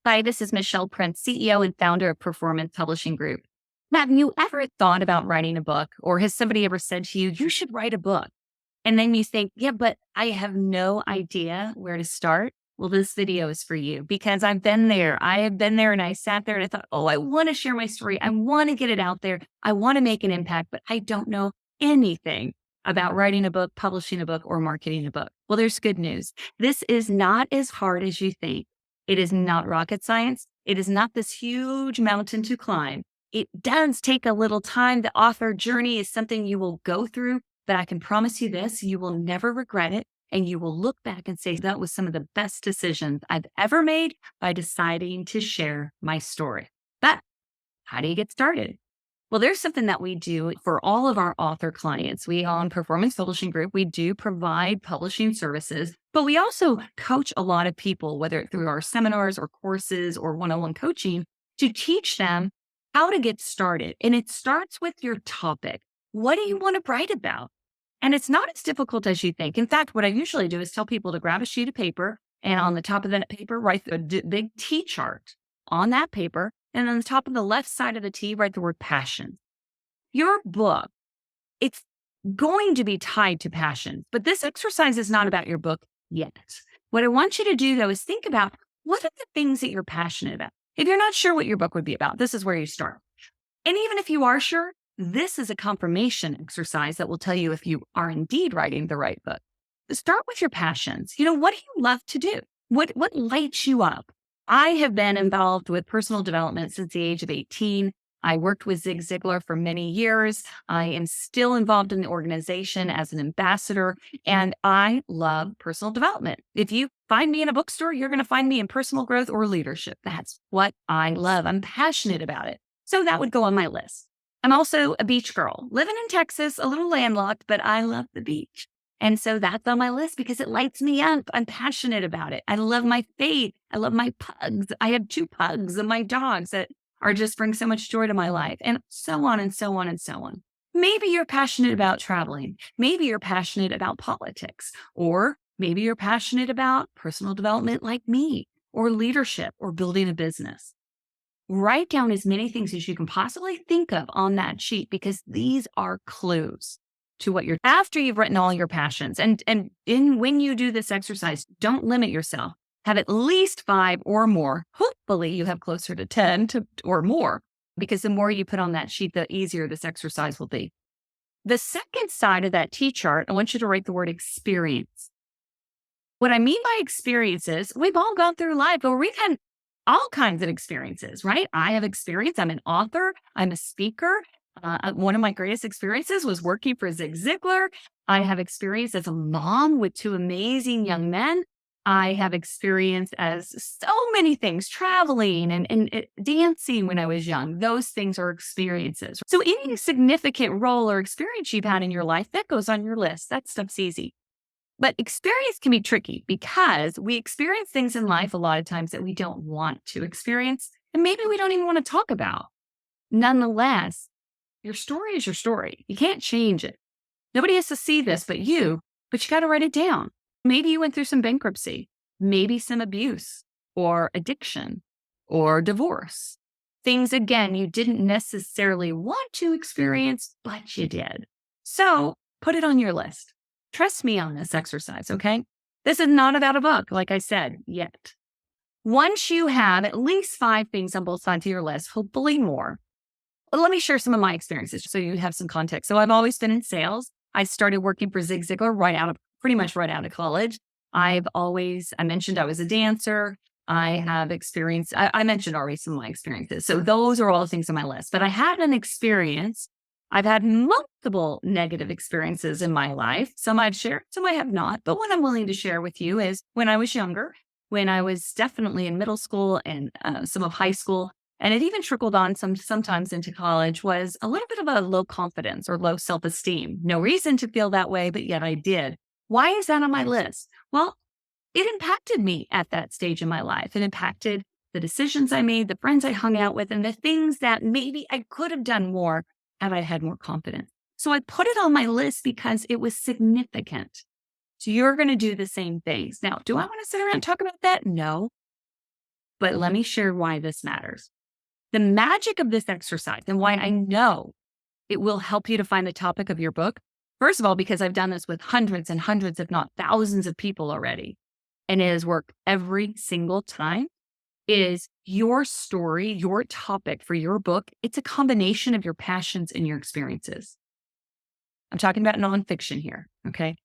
Hi, this is Michelle Prince, CEO and founder of Performance Publishing Group. Have you ever thought about writing a book, or has somebody ever said to you, you should write a book? And then you think, yeah, but I have no idea where to start. Well, this video is for you because I've been there. I have been there and I sat there and I thought, oh, I want to share my story. I want to get it out there. I want to make an impact, but I don't know anything about writing a book, publishing a book, or marketing a book. Well, there's good news. This is not as hard as you think. It is not rocket science. It is not this huge mountain to climb. It does take a little time. The author journey is something you will go through, but I can promise you this, you will never regret it. And you will look back and say, that was some of the best decisions I've ever made by deciding to share my story. But how do you get started? Well, there's something that we do for all of our author clients. We on Performance Publishing Group, we do provide publishing services, but we also coach a lot of people, whether it's through our seminars or courses or one-on-one coaching, to teach them how to get started. And it starts with your topic. What do you want to write about? And it's not as difficult as you think. In fact, what I usually do is tell people to grab a sheet of paper and on the top of that paper, write a big T chart on that paper. And on the top of the left side of the T, write the word passion. Your book, it's going to be tied to passion, but this exercise is not about your book yet. What I want you to do though is think about what are the things that you're passionate about. If you're not sure what your book would be about, this is where you start. And even if you are sure, this is a confirmation exercise that will tell you if you are indeed writing the right book. Start with your passions. What do you love to do? What lights you up? I have been involved with personal development since the age of 18. I worked with Zig Ziglar for many years. I am still involved in the organization as an ambassador, and I love personal development. If you find me in a bookstore, you're going to find me in personal growth or leadership. That's what I love. I'm passionate about it. So that would go on my list. I'm also a beach girl, living in Texas, a little landlocked, but I love the beach. And so that's on my list because it lights me up. I'm passionate about it. I love my faith. I love my pugs. I have 2 pugs and my dogs that are just bring so much joy to my life, and so on and so on and so on. Maybe you're passionate about traveling. Maybe you're passionate about politics, or maybe you're passionate about personal development like me, or leadership, or building a business. Write down as many things as you can possibly think of on that sheet because these are clues to what you're after you've written all your passions. And when you do this exercise, don't limit yourself. Have at least 5 or more. Hopefully you have closer to 10 or more, because the more you put on that sheet, the easier this exercise will be. The second side of that T chart, I want you to write the word experience. What I mean by experiences, we've all gone through life, but we've had all kinds of experiences, right? I have experience. I'm an author. I'm a speaker. One of my greatest experiences was working for Zig Ziglar. I have experience as a mom with 2 amazing young men. I have experience as so many things, traveling and dancing when I was young. Those things are experiences. So any significant role or experience you've had in your life, that goes on your list. That stuff's easy. But experience can be tricky because we experience things in life a lot of times that we don't want to experience, and maybe we don't even want to talk about. Nonetheless, your story is your story. You can't change it. Nobody has to see this but you got to write it down. Maybe you went through some bankruptcy, maybe some abuse or addiction or divorce. Things, again, you didn't necessarily want to experience, but you did. So put it on your list. Trust me on this exercise, okay? This is not about a book, like I said, yet. Once you have at least 5 things on both sides of your list, hopefully more. Let me share some of my experiences so you have some context. So I've always been in sales. I started working for Zig Ziglar pretty much right out of college. I mentioned I was a dancer. I have experience. I mentioned already some of my experiences. So those are all the things on my list. But I had an experience. I've had multiple negative experiences in my life. Some I've shared, some I have not. But what I'm willing to share with you is when I was younger, when I was definitely in middle school and some of high school, and it even trickled on sometimes into college, was a little bit of a low confidence or low self-esteem. No reason to feel that way, but yet I did. Why is that on my list? Well, it impacted me at that stage in my life. It impacted the decisions I made, the friends I hung out with, and the things that maybe I could have done more had I had more confidence. So I put it on my list because it was significant. So you're going to do the same things. Now, do I want to sit around and talk about that? No. but let me share why this matters. The magic of this exercise and why I know it will help you to find the topic of your book. First of all, because I've done this with hundreds and hundreds, if not thousands of people already, and it has worked every single time, is your story, your topic for your book. It's a combination of your passions and your experiences. I'm talking about nonfiction here, okay?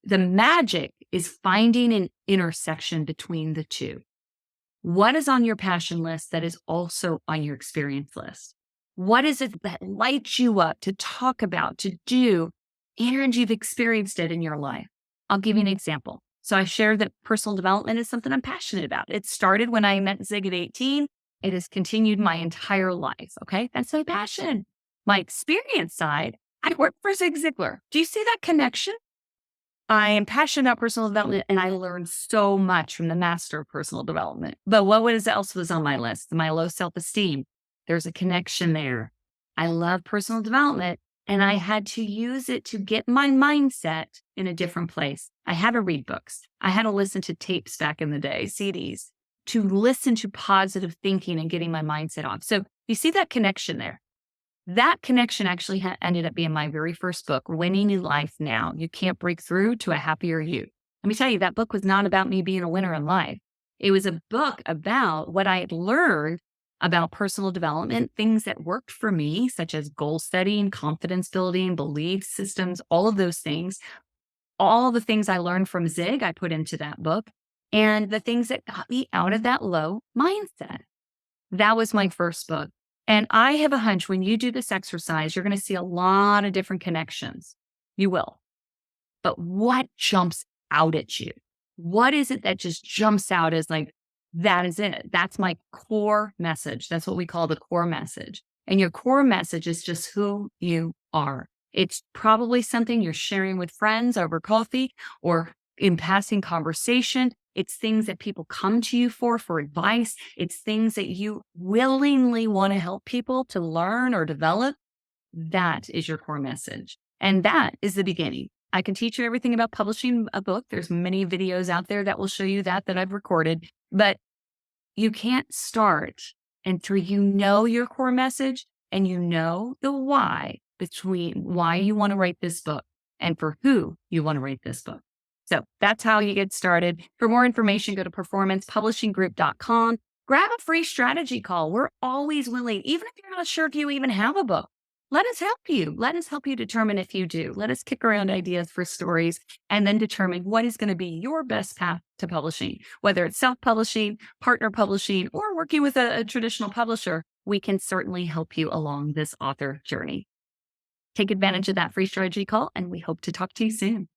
The magic is finding an intersection between the two. What is on your passion list that is also on your experience list? What is it that lights you up to talk about, to do, and you've experienced it in your life? I'll give you an example. So I shared that personal development is something I'm passionate about. It started when I met Zig at 18. It has continued my entire life. Okay. That's my passion. My experience side, I work for Zig Ziglar. Do you see that connection? I am passionate about personal development and I learned so much from the master of personal development. But else was on my list? My low self-esteem. There's a connection there. I love personal development and I had to use it to get my mindset in a different place. I had to read books. I had to listen to tapes back in the day, CDs, to listen to positive thinking and getting my mindset off. So you see that connection there. That connection actually ended up being my very first book, Winning in Life Now. You Can't Break Through to a Happier You. Let me tell you, that book was not about me being a winner in life. It was a book about what I had learned about personal development, things that worked for me, such as goal setting, confidence building, belief systems, all of those things. All the things I learned from Zig, I put into that book, and the things that got me out of that low mindset. That was my first book. And I have a hunch when you do this exercise, you're going to see a lot of different connections. You will. But what jumps out at you? What is it that just jumps out as like, that is it? That's my core message. That's what we call the core message. And your core message is just who you are. It's probably something you're sharing with friends over coffee or in passing conversation. It's things that people come to you for advice. It's things that you willingly want to help people to learn or develop. That is your core message. And that is the beginning. I can teach you everything about publishing a book. There's many videos out there that will show you that I've recorded, but you can't start until you know your core message and you know the why between why you want to write this book and for who you want to write this book. So that's how you get started. For more information, go to performancepublishinggroup.com. Grab a free strategy call. We're always willing, even if you're not sure if you even have a book, let us help you. Let us help you determine if you do. Let us kick around ideas for stories and then determine what is going to be your best path to publishing, whether it's self-publishing, partner publishing, or working with a traditional publisher. We can certainly help you along this author journey. Take advantage of that free strategy call, and we hope to talk to you soon.